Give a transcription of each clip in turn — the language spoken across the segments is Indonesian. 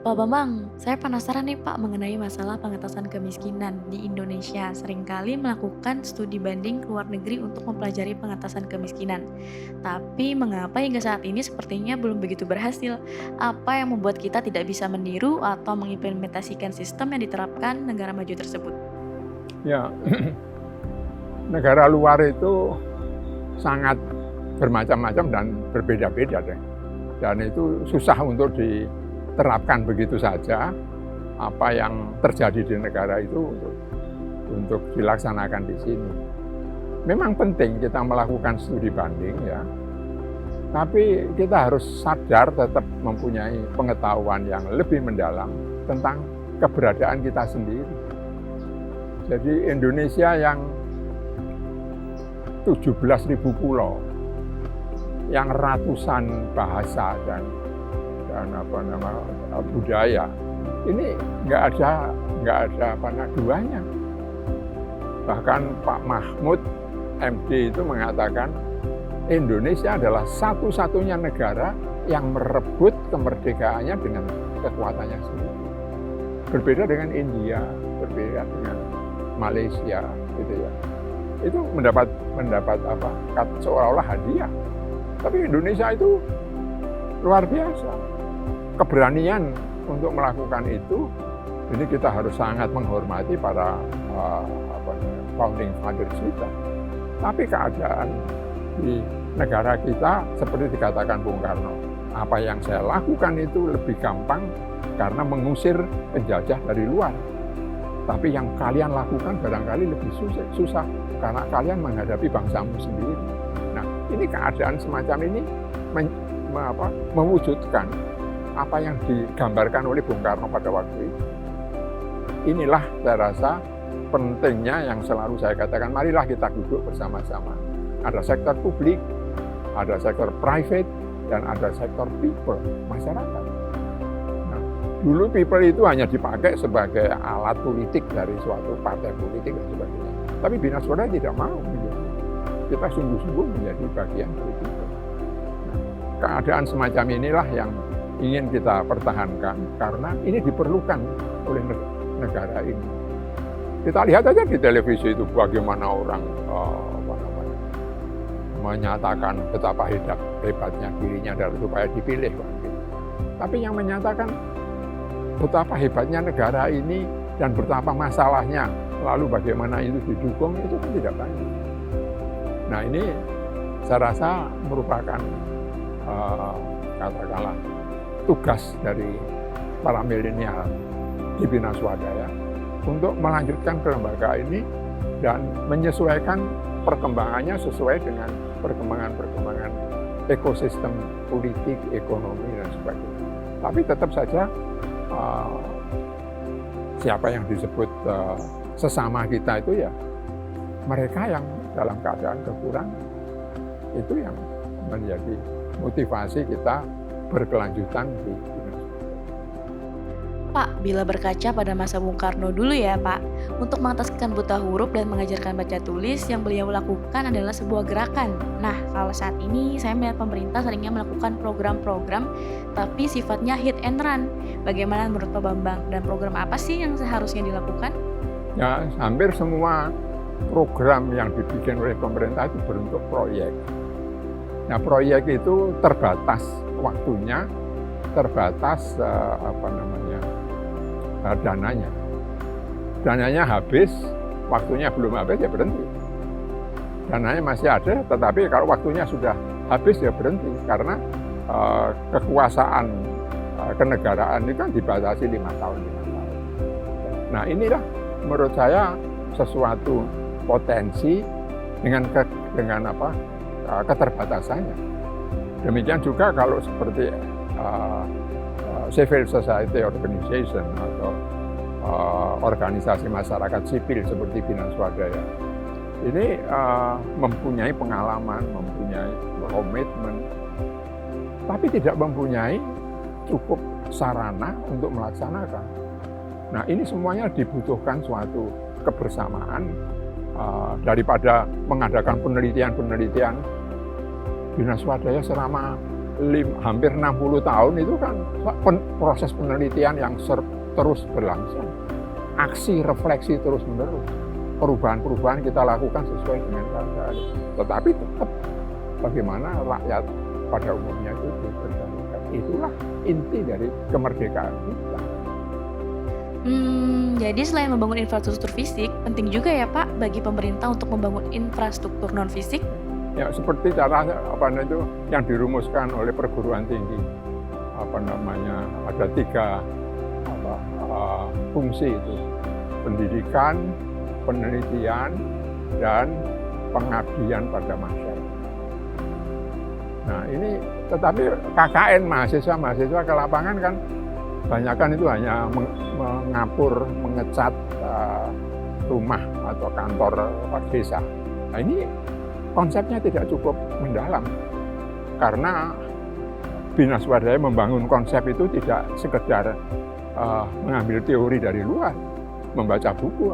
Pak Bambang, saya penasaran nih Pak mengenai masalah pengentasan kemiskinan di Indonesia. Seringkali melakukan studi banding ke luar negeri untuk mempelajari pengentasan kemiskinan. Tapi mengapa hingga saat ini sepertinya belum begitu berhasil? Apa yang membuat kita tidak bisa meniru atau mengimplementasikan sistem yang diterapkan negara maju tersebut? Ya, negara luar itu sangat bermacam-macam dan berbeda-beda deh. Dan itu susah untuk diterapkan begitu saja apa yang terjadi di negara itu untuk dilaksanakan di sini. Memang penting kita melakukan studi banding ya, tapi kita harus sadar tetap mempunyai pengetahuan yang lebih mendalam tentang keberadaan kita sendiri. Jadi Indonesia yang 17.000 pulau, yang ratusan bahasa dan budaya, ini nggak ada duanya. Bahkan Pak Mahmud MD itu mengatakan Indonesia adalah satu-satunya negara yang merebut kemerdekaannya dengan kekuatannya sendiri. Berbeda dengan India, berbeda dengan Malaysia, gitu ya. Itu mendapat seolah-olah hadiah. Tapi Indonesia itu luar biasa. Keberanian untuk melakukan itu, ini kita harus sangat menghormati para founding fathers kita. Tapi keadaan di negara kita seperti dikatakan Bung Karno, apa yang saya lakukan itu lebih gampang karena mengusir penjajah dari luar. Tapi yang kalian lakukan barangkali lebih susah karena kalian menghadapi bangsamu sendiri. Nah, ini keadaan semacam ini mewujudkan apa yang digambarkan oleh Bung Karno pada waktu itu. Inilah saya rasa pentingnya yang selalu saya katakan, marilah kita duduk bersama-sama. Ada sektor publik, ada sektor private, dan ada sektor people, masyarakat. Nah, dulu people itu hanya dipakai sebagai alat politik dari suatu partai politik dan sebagainya. Tapi Bina Swadaya tidak mau. Kita sungguh-sungguh menjadi bagian dari people. Nah, keadaan semacam inilah yang ingin kita pertahankan karena ini diperlukan oleh negara ini. Kita lihat aja di televisi itu bagaimana orang menyatakan betapa hebatnya dirinya adalah supaya dipilih. Tapi yang menyatakan betapa hebatnya negara ini dan betapa masalahnya, lalu bagaimana itu didukung, itu kan tidak banyak. Nah, ini saya rasa merupakan katakanlah tugas dari para milenial di Bina Swadaya untuk melanjutkan kelembagaan ini dan menyesuaikan perkembangannya sesuai dengan perkembangan ekosistem politik, ekonomi, dan sebagainya. Tapi tetap saja siapa yang disebut sesama kita itu ya mereka yang dalam keadaan kekurangan. Itu yang menjadi motivasi kita berkelanjutan di Pak, bila berkaca pada masa Bung Karno dulu ya Pak, untuk mengataskan buta huruf dan mengajarkan baca tulis yang beliau lakukan adalah sebuah gerakan. Nah, kalau saat ini saya melihat pemerintah seringnya melakukan program-program tapi sifatnya hit and run. Bagaimana menurut Pak Bambang? Dan program apa sih yang seharusnya dilakukan? Ya, hampir semua program yang dibikin oleh pemerintah itu berbentuk proyek. Nah, proyek itu terbatas waktunya, terbatas dananya. Dananya habis, waktunya belum habis ya berhenti. Dananya masih ada, tetapi kalau waktunya sudah habis ya berhenti karena kekuasaan kenegaraan ini kan dibatasi 5 tahun. Nah, inilah menurut saya sesuatu potensi dengan keterbatasannya. Demikian juga kalau seperti civil society organization atau organisasi masyarakat sipil seperti Bina Swadaya ini mempunyai pengalaman, mempunyai komitmen, tapi tidak mempunyai cukup sarana untuk melaksanakan. Nah, ini semuanya dibutuhkan suatu kebersamaan daripada mengadakan penelitian-penelitian. Bina Swadaya selama hampir 60 tahun itu kan proses penelitian yang terus berlangsung. Aksi refleksi terus-menerus. Perubahan-perubahan kita lakukan sesuai dengan keadaan. Tetapi tetap bagaimana rakyat pada umumnya itu diperjuangkan. Itulah inti dari kemerdekaan kita. Jadi selain membangun infrastruktur fisik, penting juga ya Pak bagi pemerintah untuk membangun infrastruktur non-fisik? Ya seperti cara itu yang dirumuskan oleh perguruan tinggi. Ada 3 fungsi itu. Pendidikan, penelitian, dan pengabdian pada masyarakat. Nah ini tetapi KKN mahasiswa ke lapangan kan banyakan itu hanya mengapur, mengecat rumah atau kantor desa. Nah ini konsepnya tidak cukup mendalam karena Bina Swadaya membangun konsep itu tidak sekedar mengambil teori dari luar, membaca buku,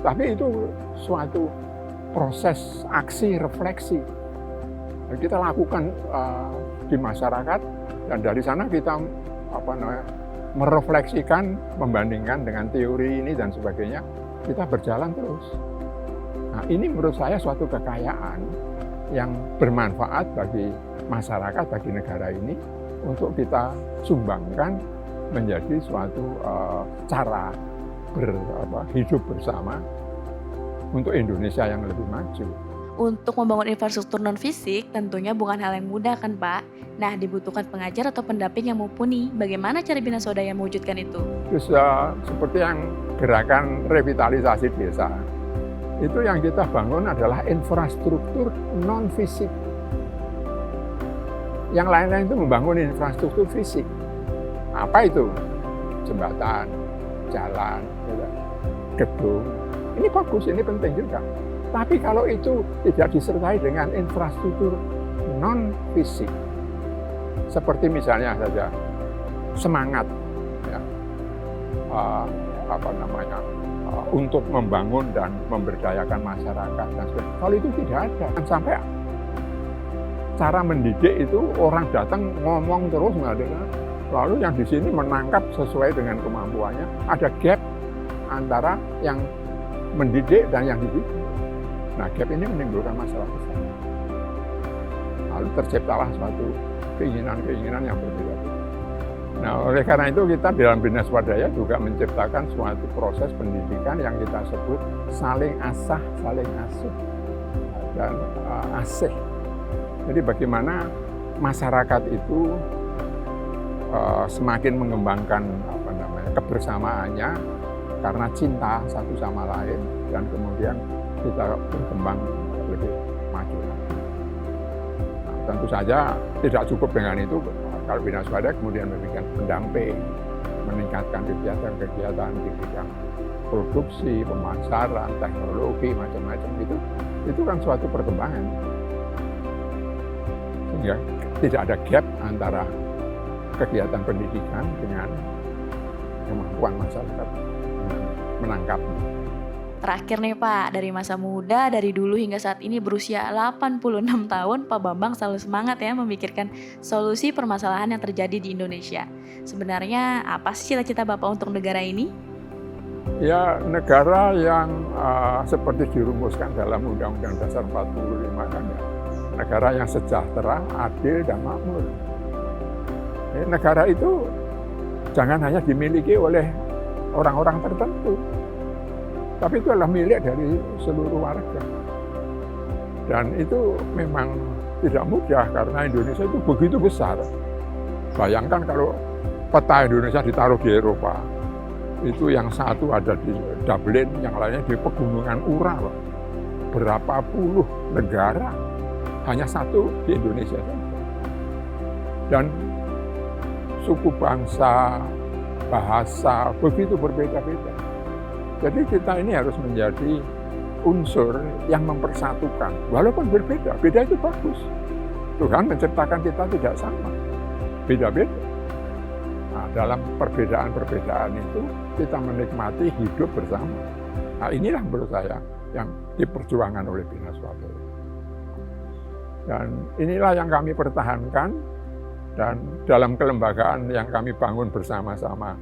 tapi itu suatu proses aksi refleksi yang kita lakukan di masyarakat, dan dari sana kita merefleksikan, membandingkan dengan teori ini dan sebagainya, kita berjalan terus. Nah ini menurut saya suatu kekayaan yang bermanfaat bagi masyarakat, bagi negara ini, untuk kita sumbangkan menjadi suatu cara hidup bersama untuk Indonesia yang lebih maju. Untuk membangun infrastruktur non-fisik tentunya bukan hal yang mudah kan Pak? Nah dibutuhkan pengajar atau pendamping yang mumpuni. Bagaimana cara Bina Swadaya mewujudkan itu? Terus seperti yang gerakan revitalisasi desa, itu yang kita bangun adalah infrastruktur non-fisik. Yang lain-lain itu membangun infrastruktur fisik. Apa itu? Jembatan, jalan, gedung. Ini bagus, ini penting juga. Tapi kalau itu tidak disertai dengan infrastruktur non-fisik, seperti misalnya saja semangat, ya, untuk membangun dan memberdayakan masyarakat, dan sebagainya. Kalau itu tidak ada, sampai cara mendidik itu orang datang ngomong terus nggak ada, lalu yang di sini menangkap sesuai dengan kemampuannya. Ada gap antara yang mendidik dan yang dididik. Nah, gap ini menimbulkan masalah besar. Lalu terciptalah suatu keinginan-keinginan yang berbeda. Nah, oleh karena itu kita dalam Bina Swadaya juga menciptakan suatu proses pendidikan yang kita sebut saling asah, saling asuh, dan asih. Jadi bagaimana masyarakat itu semakin mengembangkan kebersamaannya karena cinta satu sama lain, dan kemudian kita berkembang lebih maju. Nah, tentu saja tidak cukup dengan itu. Kalau Bina Swadaya kemudian memberikan pendamping, meningkatkan kegiatan-kegiatan di bidang produksi, pemasaran, teknologi, macam-macam, itu kan suatu perkembangan. Sehingga tidak ada gap antara kegiatan pendidikan dengan kemampuan masyarakat menangkapnya. Terakhir nih Pak, dari masa muda, dari dulu hingga saat ini berusia 86 tahun, Pak Bambang selalu semangat ya memikirkan solusi permasalahan yang terjadi di Indonesia. Sebenarnya apa sih cita-cita Bapak untuk negara ini? Ya, negara yang seperti dirumuskan dalam Undang-Undang Dasar 45 kan ya. Negara yang sejahtera, adil, dan makmur. Negara itu jangan hanya dimiliki oleh orang-orang tertentu, tapi itu adalah milik dari seluruh warga. Dan itu memang tidak mudah karena Indonesia itu begitu besar. Bayangkan kalau peta Indonesia ditaruh di Eropa, itu yang satu ada di Dublin, yang lainnya di pegunungan Ural. Berapa puluh negara, hanya satu di Indonesia. Dan suku bangsa, bahasa, begitu berbeda-beda. Jadi kita ini harus menjadi unsur yang mempersatukan. Walaupun berbeda, beda itu bagus. Tuhan menciptakan kita tidak sama, beda-beda. Nah, dalam perbedaan-perbedaan itu kita menikmati hidup bersama. Nah, inilah menurut saya yang diperjuangkan oleh Bina Swadaya. Dan inilah yang kami pertahankan Dan dalam kelembagaan yang kami bangun bersama-sama,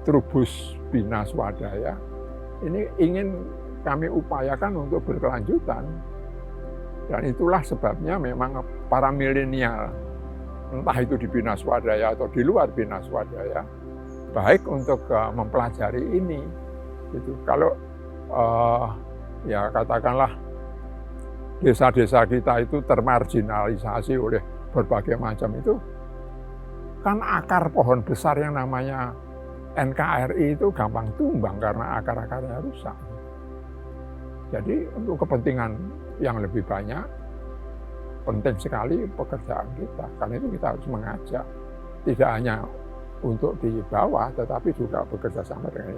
Trubus Bina Swadaya, ini ingin kami upayakan untuk berkelanjutan. Dan itulah sebabnya memang para milenial, entah itu di Bina Swadaya atau di luar Bina Swadaya, baik untuk mempelajari ini. Gitu. Kalau ya katakanlah desa-desa kita itu termarginalisasi oleh berbagai macam itu, kan akar pohon besar yang namanya NKRI itu gampang tumbang karena akar-akarnya rusak. Jadi untuk kepentingan yang lebih banyak, penting sekali pekerjaan kita. Karena itu kita harus mengajak, tidak hanya untuk di bawah, tetapi juga bekerja sama dengan